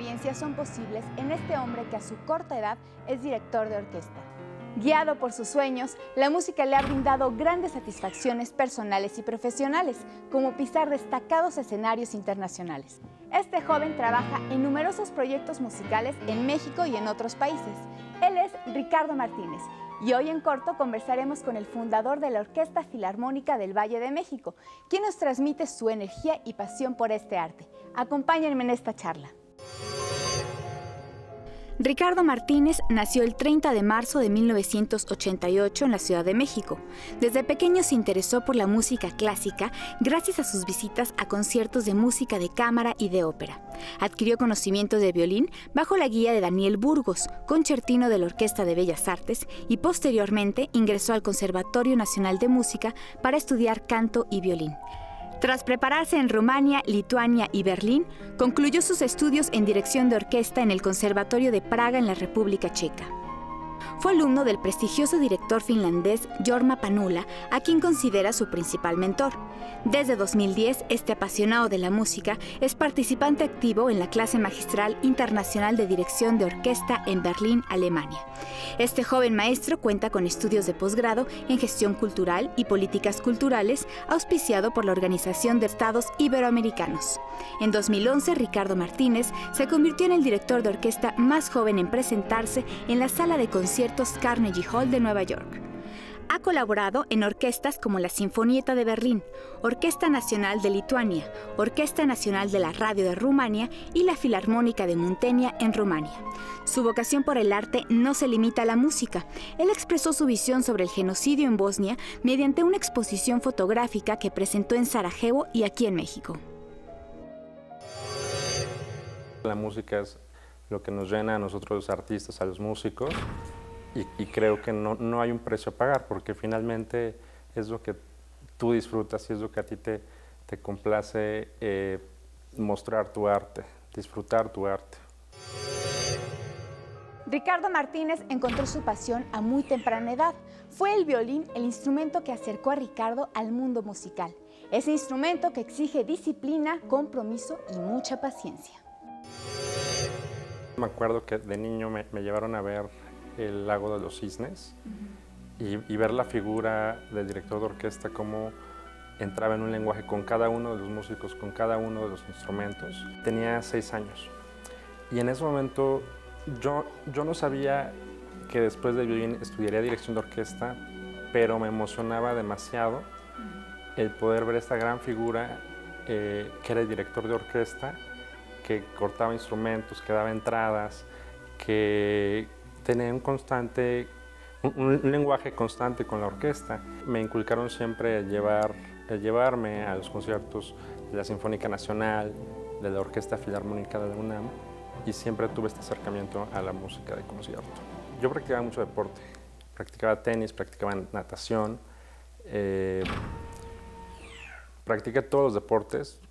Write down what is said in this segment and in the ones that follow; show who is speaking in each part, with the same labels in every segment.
Speaker 1: experiencias son posibles en este hombre que a su corta edad es director de orquesta. Guiado por sus sueños, la música le ha brindado grandes satisfacciones personales y profesionales, como pisar destacados escenarios internacionales. Este joven trabaja en numerosos proyectos musicales en México y en otros países. Él es Ricardo Martínez y hoy en corto conversaremos con el fundador de la Orquesta Filarmónica del Valle de México, quien nos transmite su energía y pasión por este arte. Acompáñenme en esta charla. Ricardo Martínez nació el 30 de marzo de 1988 en la Ciudad de México. Desde pequeño se interesó por la música clásica gracias a sus visitas a conciertos de música de cámara y de ópera. Adquirió conocimientos de violín bajo la guía de Daniel Burgos, concertino de la Orquesta de Bellas Artes, y posteriormente ingresó al Conservatorio Nacional de Música para estudiar canto y violín. Tras prepararse en Rumania, Lituania y Berlín, concluyó sus estudios en dirección de orquesta en el Conservatorio de Praga en la República Checa. Fue alumno del prestigioso director finlandés Jorma Panula, a quien considera su principal mentor. Desde 2010, este apasionado de la música es participante activo en la clase magistral internacional de dirección de orquesta en Berlín, Alemania. Este joven maestro cuenta con estudios de posgrado en gestión cultural y políticas culturales, auspiciado por la Organización de Estados Iberoamericanos. En 2011, Ricardo Martínez se convirtió en el director de orquesta más joven en presentarse en la sala de conciertos Carnegie Hall de Nueva York. Ha colaborado en orquestas como la Sinfonietta de Berlín, Orquesta Nacional de Lituania, Orquesta Nacional de la Radio de Rumania y la Filarmónica de Muntenia en Rumania. Su vocación por el arte no se limita a la música. Él expresó su visión sobre el genocidio en Bosnia mediante una exposición fotográfica que presentó en Sarajevo y aquí en México.
Speaker 2: La música es lo que nos llena a nosotros los artistas, a los músicos, y creo que no hay un precio a pagar, porque finalmente es lo que tú disfrutas y es lo que a ti te complace mostrar tu arte, disfrutar tu arte.
Speaker 1: Ricardo Martínez encontró su pasión a muy temprana edad. Fue el violín el instrumento que acercó a Ricardo al mundo musical. Ese instrumento que exige disciplina, compromiso y mucha paciencia.
Speaker 2: Me acuerdo que de niño me llevaron a ver El Lago de los Cisnes y ver la figura del director de orquesta, cómo entraba en un lenguaje con cada uno de los músicos, con cada uno de los instrumentos. Tenía 6 años y en ese momento yo no sabía que después de violín estudiaría dirección de orquesta, pero me emocionaba demasiado el poder ver esta gran figura que era el director de orquesta, que cortaba instrumentos, que daba entradas, que tenía un lenguaje constante con la orquesta. Me inculcaron siempre el llevarme a los conciertos de la Sinfónica Nacional, de la Orquesta Filarmónica de la UNAM, y siempre tuve este acercamiento a la música de concierto. Yo practicaba mucho deporte, practicaba tenis, practicaba natación, practiqué todos los deportes.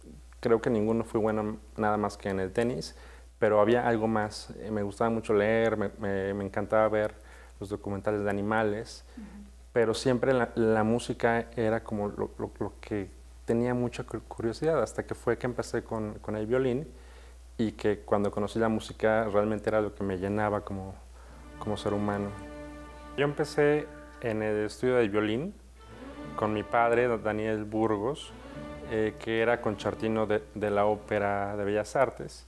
Speaker 2: Creo que ninguno fue bueno nada más que en el tenis, pero había algo más. Me gustaba mucho leer, me encantaba ver los documentales de animales, pero siempre la música era como lo que tenía mucha curiosidad, hasta que fue que empecé con el violín, y que cuando conocí la música realmente era lo que me llenaba como ser humano. Yo empecé en el estudio del violín con mi padre, Daniel Burgos, que era concertino de la Ópera de Bellas Artes,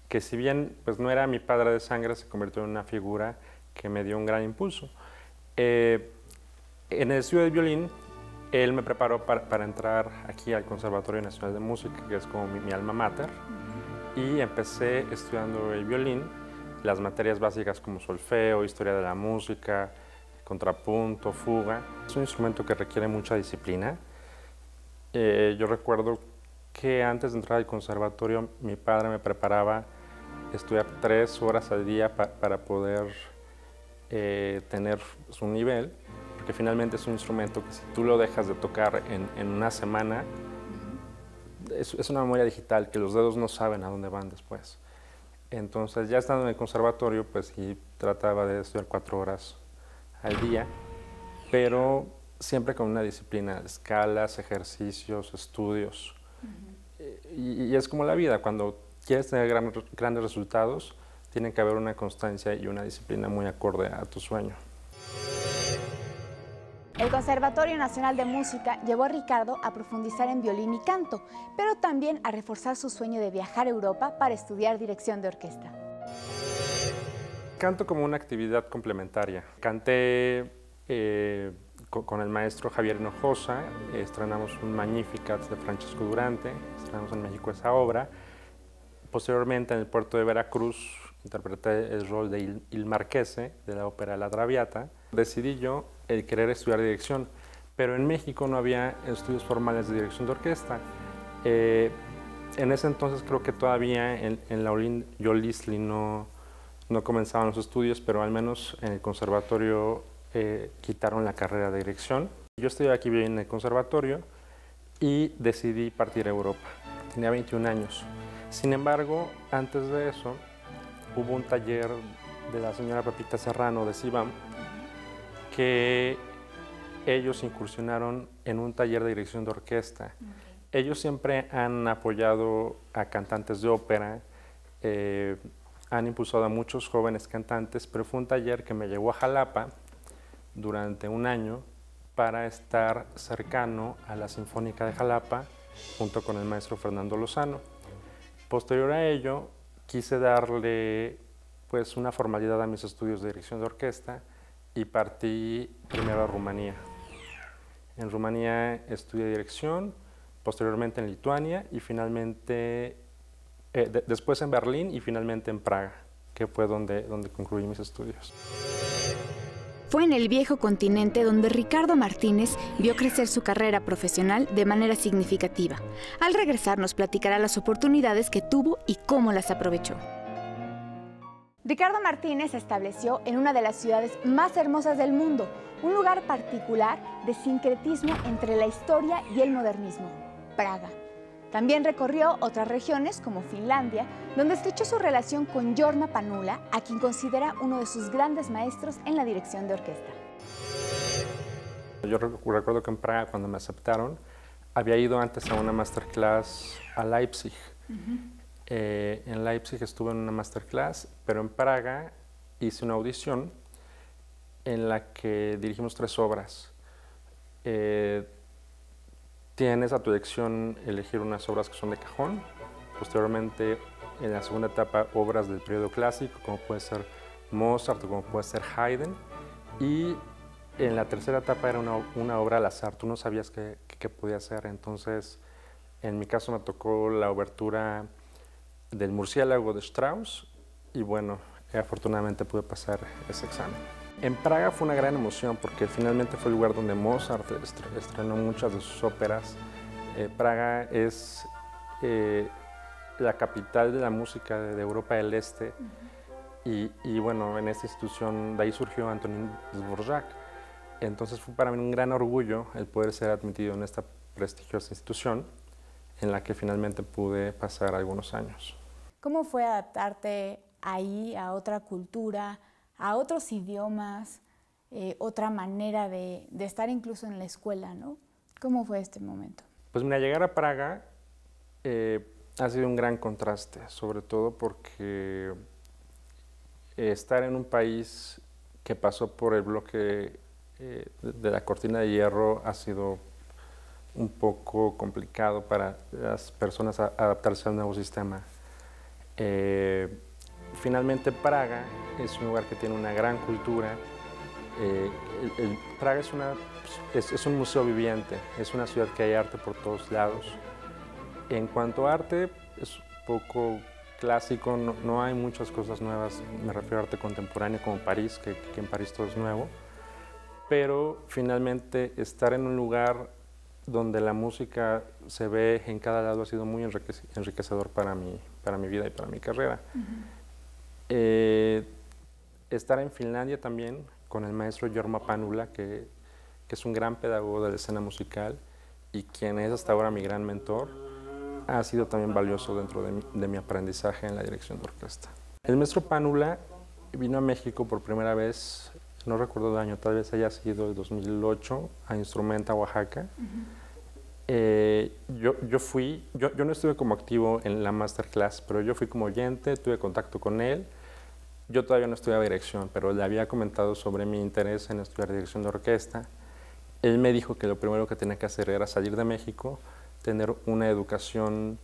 Speaker 2: que si bien pues, no era mi padre de sangre, se convirtió en una figura que me dio un gran impulso. En el estudio de violín, él me preparó para entrar aquí al Conservatorio Nacional de Música, que es como mi alma mater, y empecé estudiando el violín, las materias básicas como solfeo, historia de la música, contrapunto, fuga. Es un instrumento que requiere mucha disciplina. Yo recuerdo que antes de entrar al conservatorio, mi padre me preparaba estudiar 3 horas al día para poder tener su nivel, porque finalmente es un instrumento que si tú lo dejas de tocar en una semana, es una memoria digital que los dedos no saben a dónde van después. Entonces, ya estando en el conservatorio, pues sí trataba de estudiar 4 horas al día, pero siempre con una disciplina, escalas, ejercicios, estudios. Y es como la vida, cuando quieres tener grandes resultados, tiene que haber una constancia y una disciplina muy acorde a tu sueño.
Speaker 1: El Conservatorio Nacional de Música llevó a Ricardo a profundizar en violín y canto, pero también a reforzar su sueño de viajar a Europa para estudiar dirección de orquesta.
Speaker 2: Canto como una actividad complementaria. Canté con el maestro Javier Hinojosa, estrenamos un Magnificat de Francesco Durante, estrenamos en México esa obra. Posteriormente, en el puerto de Veracruz, interpreté el rol de Il Marchese de la ópera La Traviata. Decidí yo el querer estudiar dirección, pero en México no había estudios formales de dirección de orquesta. En ese entonces creo que todavía en la Olin Yolisli no comenzaban los estudios, pero al menos en el conservatorio quitaron la carrera de dirección. Yo estudié aquí en el conservatorio y decidí partir a Europa. Tenía 21 años. Sin embargo, antes de eso, hubo un taller de la señora Pepita Serrano de CIBAM que ellos incursionaron en un taller de dirección de orquesta. Ellos siempre han apoyado a cantantes de ópera, han impulsado a muchos jóvenes cantantes, pero fue un taller que me llevó a Jalapa durante un año para estar cercano a la Sinfónica de Jalapa junto con el maestro Fernando Lozano. Posterior a ello, quise darle pues una formalidad a mis estudios de dirección de orquesta y partí primero a Rumanía. En Rumanía estudié dirección, posteriormente en Lituania y finalmente, después en Berlín y finalmente en Praga, que fue donde concluí mis estudios.
Speaker 1: Fue en el viejo continente donde Ricardo Martínez vio crecer su carrera profesional de manera significativa. Al regresar nos platicará las oportunidades que tuvo y cómo las aprovechó. Ricardo Martínez se estableció en una de las ciudades más hermosas del mundo, un lugar particular de sincretismo entre la historia y el modernismo, Praga. También recorrió otras regiones como Finlandia, donde estrechó su relación con Jorma Panula, a quien considera uno de sus grandes maestros en la dirección de orquesta.
Speaker 2: Yo recuerdo que en Praga, cuando me aceptaron, había ido antes a una masterclass a Leipzig. En Leipzig estuve en una masterclass, pero en Praga hice una audición en la que dirigimos 3 obras. Tienes a tu elección elegir unas obras que son de cajón, posteriormente en la segunda etapa obras del periodo clásico, como puede ser Mozart o como puede ser Haydn, y en la tercera etapa era una obra al azar, tú no sabías qué podía ser, entonces en mi caso me tocó la obertura del Murciélago de Strauss y bueno, afortunadamente pude pasar ese examen. En Praga fue una gran emoción porque finalmente fue el lugar donde Mozart estrenó muchas de sus óperas. Praga es la capital de la música de Europa del Este y bueno, en esta institución, de ahí surgió Antonín Dvořák. Entonces fue para mí un gran orgullo el poder ser admitido en esta prestigiosa institución en la que finalmente pude pasar algunos años.
Speaker 1: ¿Cómo fue adaptarte ahí a otra cultura, a otros idiomas, otra manera de estar incluso en la escuela, ¿no? ¿Cómo fue este momento?
Speaker 2: Pues mira, llegar a Praga ha sido un gran contraste, sobre todo porque estar en un país que pasó por el bloque de la cortina de hierro ha sido un poco complicado para las personas adaptarse al nuevo sistema. Finalmente Praga es un lugar que tiene una gran cultura. Praga es un museo viviente, es una ciudad que hay arte por todos lados. En cuanto a arte, es un poco clásico, no hay muchas cosas nuevas, me refiero a arte contemporáneo como París, que en París todo es nuevo, pero finalmente estar en un lugar donde la música se ve en cada lado ha sido muy enriquecedor para mi vida y para mi carrera. Estar en Finlandia también con el maestro Jorma Panula, que es un gran pedagogo de la escena musical y quien es hasta ahora mi gran mentor, ha sido también valioso dentro de mi aprendizaje en la dirección de orquesta. El maestro Panula vino a México por primera vez, no recuerdo el año, tal vez haya sido el 2008, a Instrumenta, Oaxaca. Yo no estuve como activo en la masterclass, pero yo fui como oyente, tuve contacto con él. Yo todavía no estudiaba dirección, pero le había comentado sobre mi interés en estudiar dirección de orquesta. Él me dijo que lo primero que tenía que hacer era salir de México, tener una educación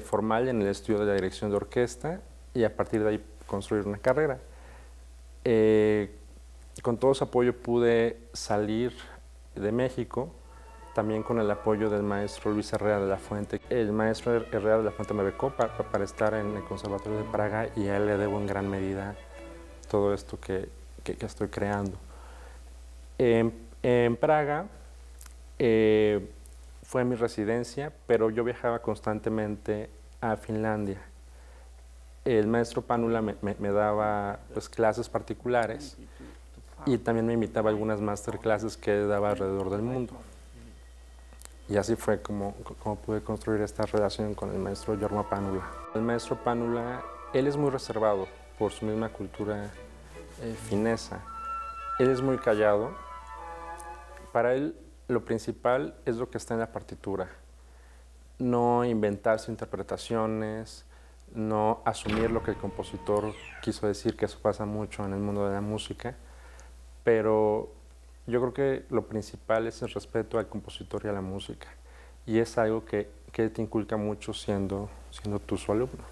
Speaker 2: formal en el estudio de la dirección de orquesta y a partir de ahí construir una carrera. Con todo su apoyo pude salir de México, también con el apoyo del maestro Luis Herrera de la Fuente. El maestro Herrera de la Fuente me becó para estar en el Conservatorio de Praga y a él le debo en gran medida todo esto que estoy creando. En Praga fue mi residencia, pero yo viajaba constantemente a Finlandia. El maestro Panula me daba pues, clases particulares y también me invitaba a algunas masterclasses que daba alrededor del mundo. Y así fue como pude construir esta relación con el maestro Jorma Panula. El maestro Panula, él es muy reservado por su misma cultura finesa. Él es muy callado. Para él, lo principal es lo que está en la partitura. No inventarse interpretaciones, no asumir lo que el compositor quiso decir, que eso pasa mucho en el mundo de la música, pero yo creo que lo principal es el respeto al compositor y a la música, y es algo que él te inculca mucho siendo tú su alumno.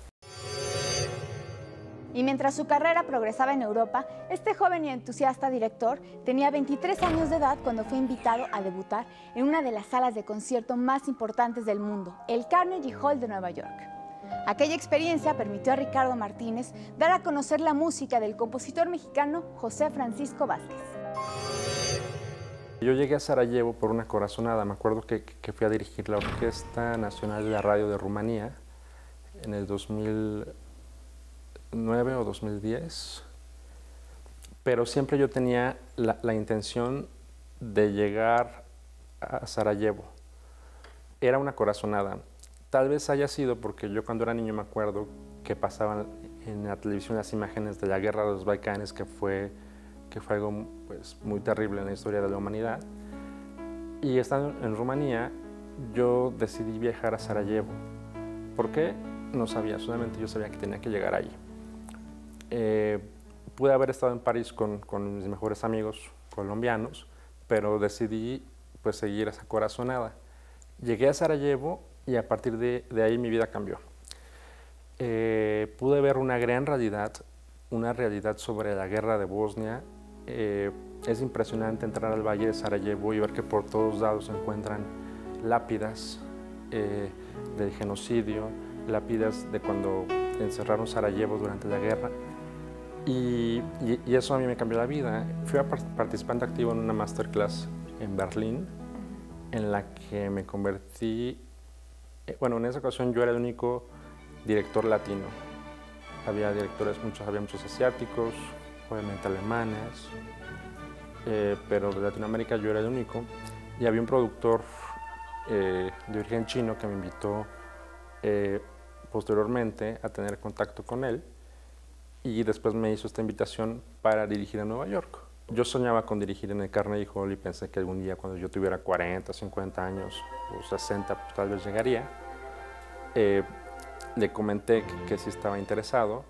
Speaker 1: Y mientras su carrera progresaba en Europa, este joven y entusiasta director tenía 23 años de edad cuando fue invitado a debutar en una de las salas de concierto más importantes del mundo, el Carnegie Hall de Nueva York. Aquella experiencia permitió a Ricardo Martínez dar a conocer la música del compositor mexicano José Francisco Vázquez.
Speaker 2: Yo llegué a Sarajevo por una corazonada. Me acuerdo que fui a dirigir la Orquesta Nacional de la Radio de Rumanía en el 2009 o 2010, pero siempre yo tenía la intención de llegar a Sarajevo. Era una corazonada. Tal vez haya sido porque yo cuando era niño me acuerdo que pasaban en la televisión las imágenes de la Guerra de los Balcanes, que fue algo pues, muy terrible en la historia de la humanidad. Y estando en Rumanía, yo decidí viajar a Sarajevo. ¿Por qué? No sabía, solamente yo sabía que tenía que llegar allí. Pude haber estado en París con mis mejores amigos colombianos, pero decidí pues, seguir esa corazonada. Llegué a Sarajevo y a partir de ahí mi vida cambió. Pude ver una gran realidad, una realidad sobre la guerra de Bosnia. Es impresionante entrar al Valle de Sarajevo y ver que por todos lados se encuentran lápidas del genocidio, lápidas de cuando encerraron Sarajevo durante la guerra. Y eso a mí me cambió la vida. Fui participante activo en una masterclass en Berlín, en la que me convertí, bueno, en esa ocasión yo era el único director latino. Había directores, había muchos asiáticos, obviamente alemanes, pero de Latinoamérica yo era el único. Y había un productor de origen chino que me invitó posteriormente a tener contacto con él, y después me hizo esta invitación para dirigir en Nueva York. Yo soñaba con dirigir en el Carnegie Hall y pensé que algún día cuando yo tuviera 40, 50 años o 60, pues tal vez llegaría. Le comenté que sí estaba interesado,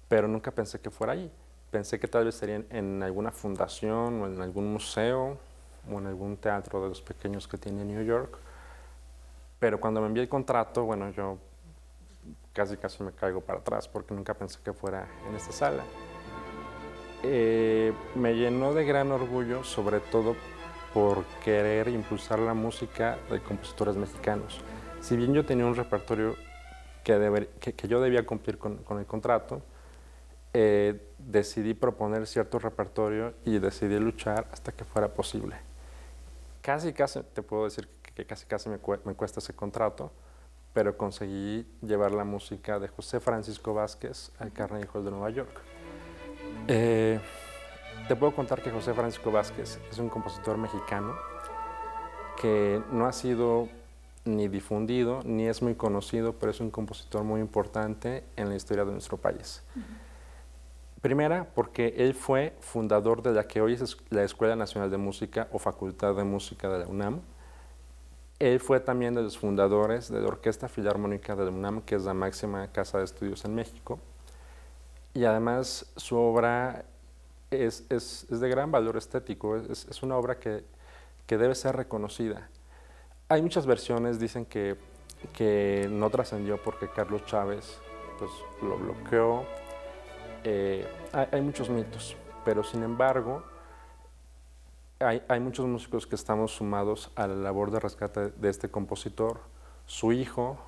Speaker 2: pero nunca pensé que fuera allí. Pensé que tal vez sería en alguna fundación o en algún museo o en algún teatro de los pequeños que tiene New York. Pero cuando me envié el contrato, bueno, yo casi me caigo para atrás porque nunca pensé que fuera en esta sala. Me llenó de gran orgullo, sobre todo por querer impulsar la música de compositores mexicanos. Si bien yo tenía un repertorio que yo debía cumplir con el contrato, decidí proponer cierto repertorio y decidí luchar hasta que fuera posible. Casi te puedo decir que casi me cuesta ese contrato, pero conseguí llevar la música de José Francisco Vázquez al Carnegie Hall de Nueva York. Te puedo contar que José Francisco Vázquez es un compositor mexicano que no ha sido ni difundido, ni es muy conocido, pero es un compositor muy importante en la historia de nuestro país. Primera, porque él fue fundador de la que hoy es la Escuela Nacional de Música o Facultad de Música de la UNAM. Él fue también de los fundadores de la Orquesta Filarmónica de la UNAM, que es la máxima casa de estudios en México. Y además su obra es de gran valor estético, es una obra que debe ser reconocida. Hay muchas versiones, dicen que no trascendió porque Carlos Chávez pues, lo bloqueó. Hay muchos mitos, pero sin embargo hay muchos músicos que estamos sumados a la labor de rescate de este compositor. Su hijo,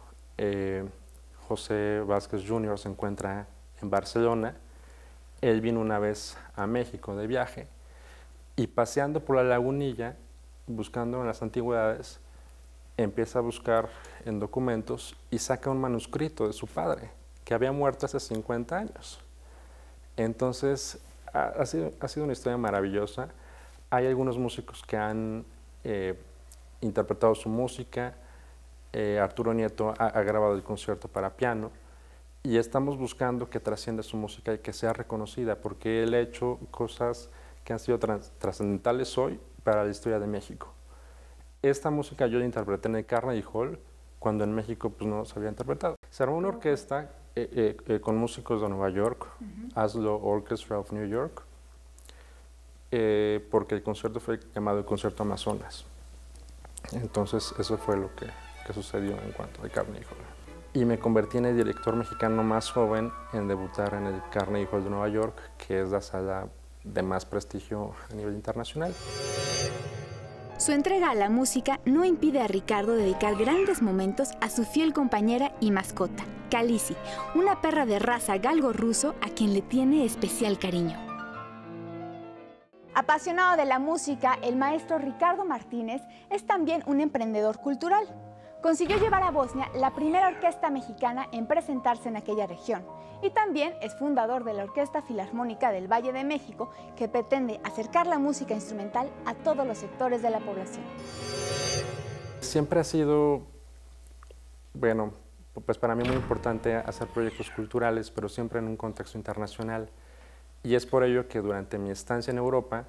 Speaker 2: José Vázquez Jr., se encuentra en Barcelona. Él vino una vez a México de viaje y paseando por la lagunilla, buscando en las antigüedades, empieza a buscar en documentos y saca un manuscrito de su padre, que había muerto hace 50 años. Entonces, ha sido una historia maravillosa. Hay algunos músicos que han interpretado su música. Arturo Nieto ha grabado el concierto para piano y estamos buscando que trascienda su música y que sea reconocida, porque él ha hecho cosas que han sido trascendentales hoy para la historia de México. Esta música yo la interpreté en el Carnegie Hall, cuando en México pues, no se había interpretado. Se armó una orquesta con músicos de Nueva York, Aslo Orchestra of New York, porque el concierto fue llamado el Concierto Amazonas. Entonces eso fue lo que sucedió en cuanto al Carnegie Hall. Y me convertí en el director mexicano más joven en debutar en el Carnegie Hall de Nueva York, que es la sala de más prestigio a nivel internacional.
Speaker 1: Su entrega a la música no impide a Ricardo dedicar grandes momentos a su fiel compañera y mascota, Khaleesi, una perra de raza galgo-ruso a quien le tiene especial cariño. Apasionado de la música, el maestro Ricardo Martínez es también un emprendedor cultural. Consiguió llevar a Bosnia la primera orquesta mexicana en presentarse en aquella región y también es fundador de la Orquesta Filarmónica del Valle de México, que pretende acercar la música instrumental a todos los sectores de la población.
Speaker 2: Siempre ha sido, bueno, pues para mí muy importante hacer proyectos culturales, pero siempre en un contexto internacional. Y es por ello que durante mi estancia en Europa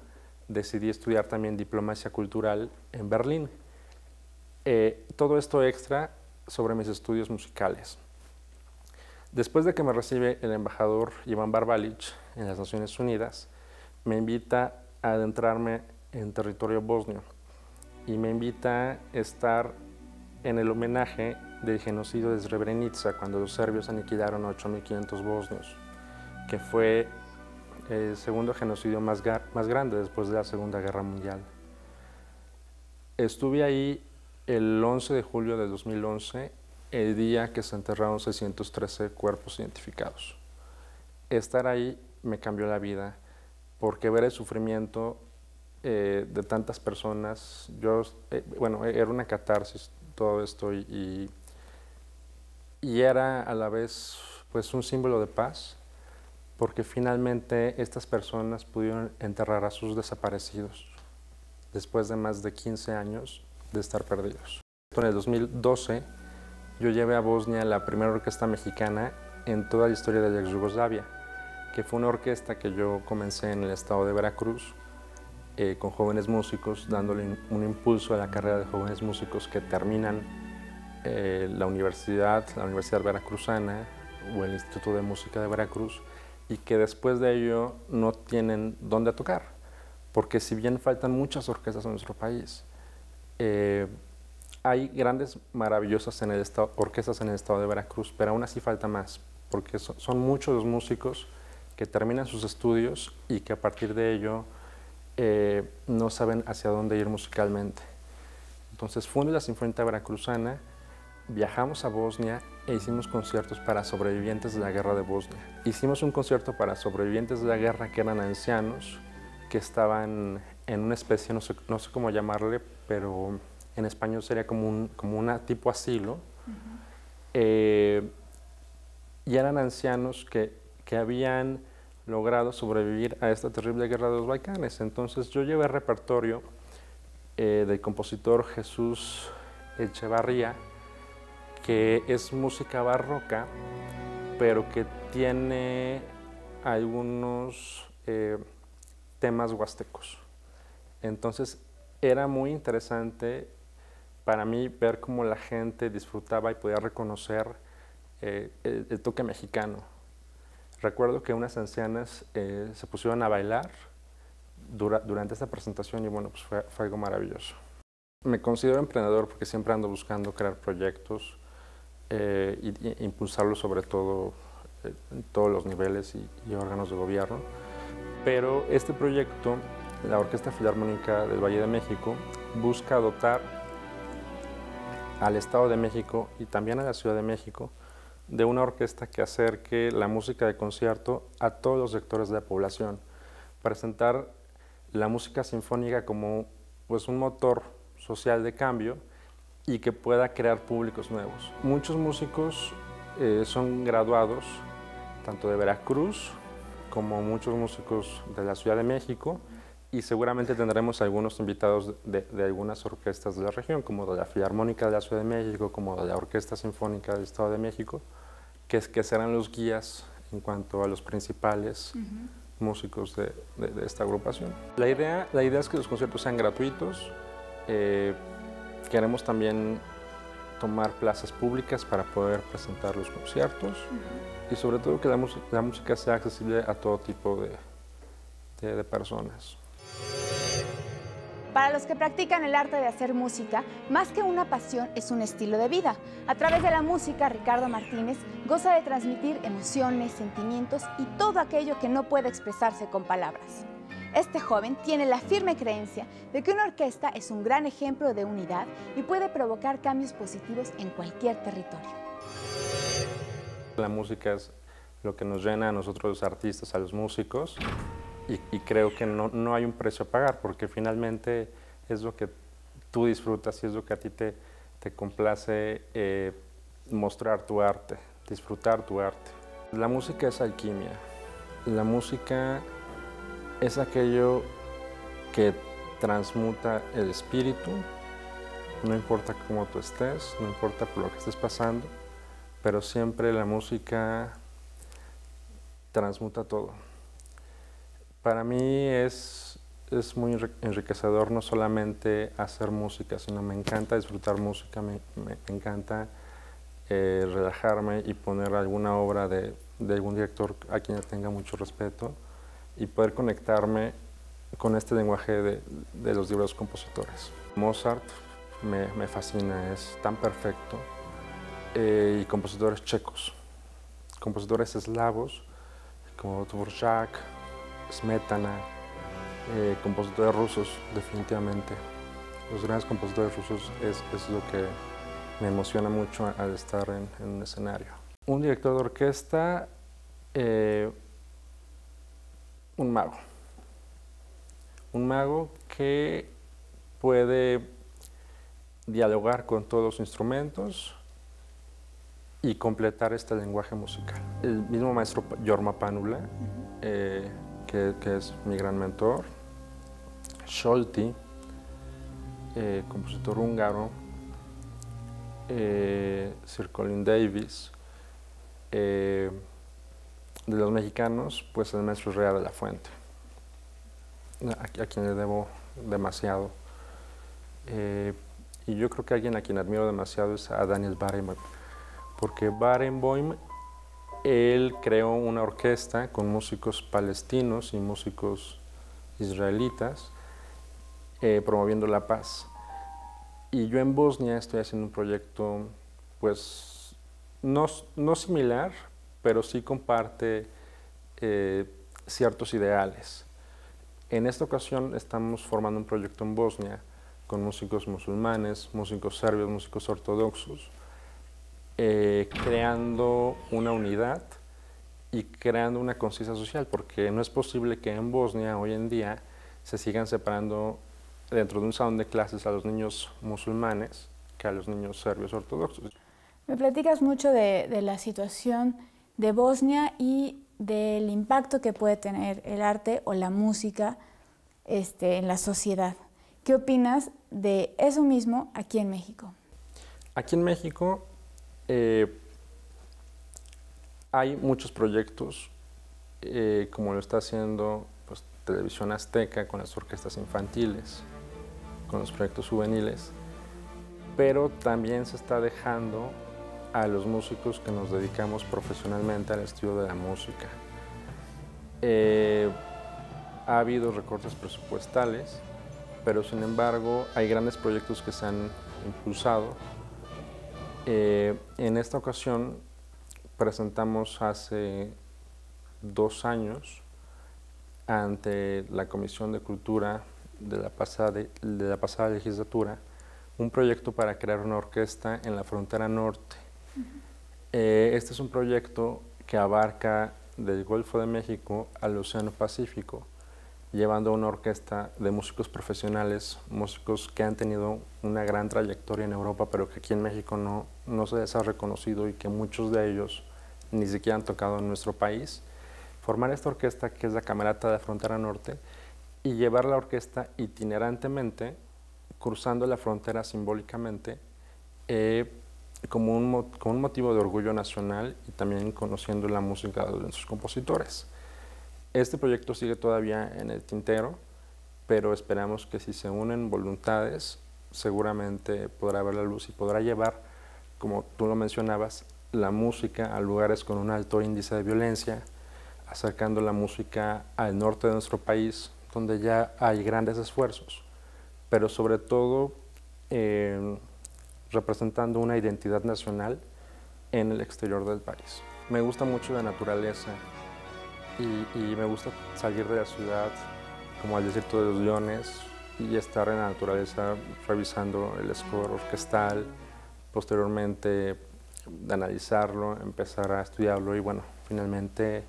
Speaker 2: decidí estudiar también diplomacia cultural en Berlín. Todo esto extra sobre mis estudios musicales. Después de que me recibe el embajador Iván Barbalić en las Naciones Unidas, me invita a adentrarme en territorio bosnio y me invita a estar en el homenaje del genocidio de Srebrenica, cuando los serbios aniquilaron a 8.500 bosnios, que fue el segundo genocidio más grande después de la Segunda Guerra Mundial. Estuve ahí el 11 de julio de 2011, el día que se enterraron 613 cuerpos identificados. Estar ahí me cambió la vida, porque ver el sufrimiento de tantas personas, bueno, era una catarsis todo esto y era a la vez pues un símbolo de paz, porque finalmente estas personas pudieron enterrar a sus desaparecidos después de más de 15 años de estar perdidos. En el 2012 yo llevé a Bosnia la primera orquesta mexicana en toda la historia de la ex Yugoslavia, que fue una orquesta que yo comencé en el estado de Veracruz con jóvenes músicos, dándole un impulso a la carrera de jóvenes músicos que terminan la Universidad Veracruzana o el Instituto de Música de Veracruz, y que después de ello no tienen dónde tocar, porque si bien faltan muchas orquestas en nuestro país, hay grandes, maravillosas orquestas en el estado de Veracruz, pero aún así falta más, porque son muchos los músicos que terminan sus estudios y que a partir de ello no saben hacia dónde ir musicalmente. Entonces fundé la Sinfónica Veracruzana, viajamos a Bosnia e hicimos conciertos para sobrevivientes de la guerra de Bosnia. Hicimos un concierto para sobrevivientes de la guerra que eran ancianos, que estaban en una especie, no sé cómo llamarle, pero en español sería como un tipo asilo. Y eran ancianos que habían logrado sobrevivir a esta terrible guerra de los Balcanes. Entonces yo llevé el repertorio del compositor Jesús Echevarría, que es música barroca, pero que tiene algunos temas huastecos. Entonces era muy interesante para mí ver cómo la gente disfrutaba y podía reconocer el toque mexicano. Recuerdo que unas ancianas se pusieron a bailar durante esta presentación y bueno, pues fue algo maravilloso. Me considero emprendedor porque siempre ando buscando crear proyectos e impulsarlos sobre todo en todos los niveles y órganos de gobierno. Pero este proyecto, la Orquesta Filarmónica del Valle de México, busca dotar al Estado de México y también a la Ciudad de México de una orquesta que acerque la música de concierto a todos los sectores de la población. Presentar la música sinfónica como pues, un motor social de cambio y que pueda crear públicos nuevos. Muchos músicos son graduados tanto de Veracruz como muchos músicos de la Ciudad de México y seguramente tendremos algunos invitados de algunas orquestas de la región, como de la Filarmónica de la Ciudad de México, como de la Orquesta Sinfónica del Estado de México, que serán los guías en cuanto a los principales músicos de esta agrupación. La idea es que los conciertos sean gratuitos. Queremos también tomar plazas públicas para poder presentar los conciertos y sobre todo que la música sea accesible a todo tipo de personas.
Speaker 1: Para los que practican el arte de hacer música, más que una pasión, es un estilo de vida. A través de la música, Ricardo Martínez goza de transmitir emociones, sentimientos y todo aquello que no puede expresarse con palabras. Este joven tiene la firme creencia de que una orquesta es un gran ejemplo de unidad y puede provocar cambios positivos en cualquier territorio.
Speaker 2: La música es lo que nos llena a nosotros los artistas, a los músicos, y creo que no hay un precio a pagar, porque finalmente es lo que tú disfrutas y es lo que a ti te complace mostrar tu arte, disfrutar tu arte. La música es alquimia. La música es aquello que transmuta el espíritu, no importa cómo tú estés, no importa por lo que estés pasando, pero siempre la música transmuta todo. Para mí es muy enriquecedor no solamente hacer música, sino me encanta disfrutar música, me encanta relajarme y poner alguna obra de algún director a quien tenga mucho respeto y poder conectarme con este lenguaje de los diversos compositores. Mozart me fascina, es tan perfecto, y compositores checos, compositores eslavos como Dvorak, Smetana, compositores rusos, definitivamente. Los grandes compositores rusos es lo que me emociona mucho al estar en un escenario. Un director de orquesta, un mago. Un mago que puede dialogar con todos los instrumentos y completar este lenguaje musical. El mismo maestro Jorma Panula, que es mi gran mentor, Scholti, compositor húngaro, Sir Colin Davis, de los mexicanos, pues el maestro Herrera de la Fuente, a quien le debo demasiado. Y yo creo que alguien a quien admiro demasiado es a Daniel Barenboim, porque Barenboim, él creó una orquesta con músicos palestinos y músicos israelitas promoviendo la paz. Y yo en Bosnia estoy haciendo un proyecto, pues, no similar, pero sí comparte ciertos ideales. En esta ocasión estamos formando un proyecto en Bosnia con músicos musulmanes, músicos serbios, músicos ortodoxos, creando una unidad y creando una conciencia social, porque no es posible que en Bosnia hoy en día se sigan separando dentro de un salón de clases a los niños musulmanes que a los niños serbios ortodoxos.
Speaker 1: Me platicas mucho de la situación de Bosnia y del impacto que puede tener el arte o la música en la sociedad. ¿Qué opinas de eso mismo aquí en México?
Speaker 2: Aquí en México hay muchos proyectos, como lo está haciendo pues, Televisión Azteca con las orquestas infantiles, con los proyectos juveniles, pero también se está dejando a los músicos que nos dedicamos profesionalmente al estudio de la música. Ha habido recortes presupuestales, pero sin embargo hay grandes proyectos que se han impulsado. En esta ocasión presentamos hace 2 años ante la Comisión de Cultura de la pasada legislatura un proyecto para crear una orquesta en la frontera norte. Este es un proyecto que abarca del Golfo de México al Océano Pacífico, llevando una orquesta de músicos profesionales, músicos que han tenido una gran trayectoria en Europa, pero que aquí en México no se les ha reconocido y que muchos de ellos ni siquiera han tocado en nuestro país. Formar esta orquesta, que es la Camerata de la Frontera Norte, y llevar la orquesta itinerantemente, cruzando la frontera simbólicamente, como un motivo de orgullo nacional y también conociendo la música de sus compositores. Este proyecto sigue todavía en el tintero, pero esperamos que si se unen voluntades, seguramente podrá ver la luz y podrá llevar, como tú lo mencionabas, la música a lugares con un alto índice de violencia, acercando la música al norte de nuestro país, donde ya hay grandes esfuerzos, pero sobre todo representando una identidad nacional en el exterior del país. Me gusta mucho la naturaleza y me gusta salir de la ciudad, como al desierto de los Leones, y estar en la naturaleza revisando el score orquestal, posteriormente de analizarlo, empezar a estudiarlo y bueno, finalmente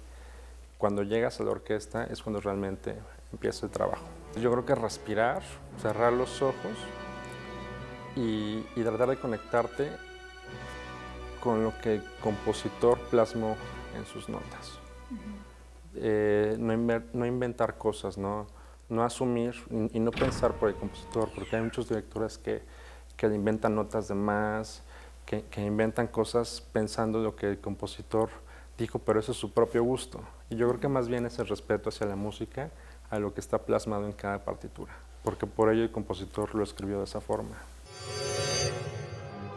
Speaker 2: cuando llegas a la orquesta es cuando realmente empieza el trabajo. Yo creo que respirar, cerrar los ojos y tratar de conectarte con lo que el compositor plasmó en sus notas. No inventar cosas, no asumir y no pensar por el compositor, porque hay muchos directores que le inventan notas de más, que inventan cosas pensando lo que el compositor dijo, pero eso es su propio gusto. Y yo creo que más bien es el respeto hacia la música, a lo que está plasmado en cada partitura, porque por ello el compositor lo escribió de esa forma.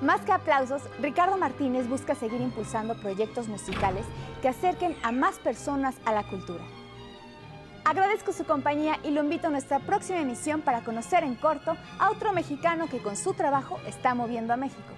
Speaker 1: Más que aplausos, Ricardo Martínez busca seguir impulsando proyectos musicales que acerquen a más personas a la cultura. Agradezco su compañía y lo invito a nuestra próxima emisión para conocer en corto a otro mexicano que con su trabajo está moviendo a México.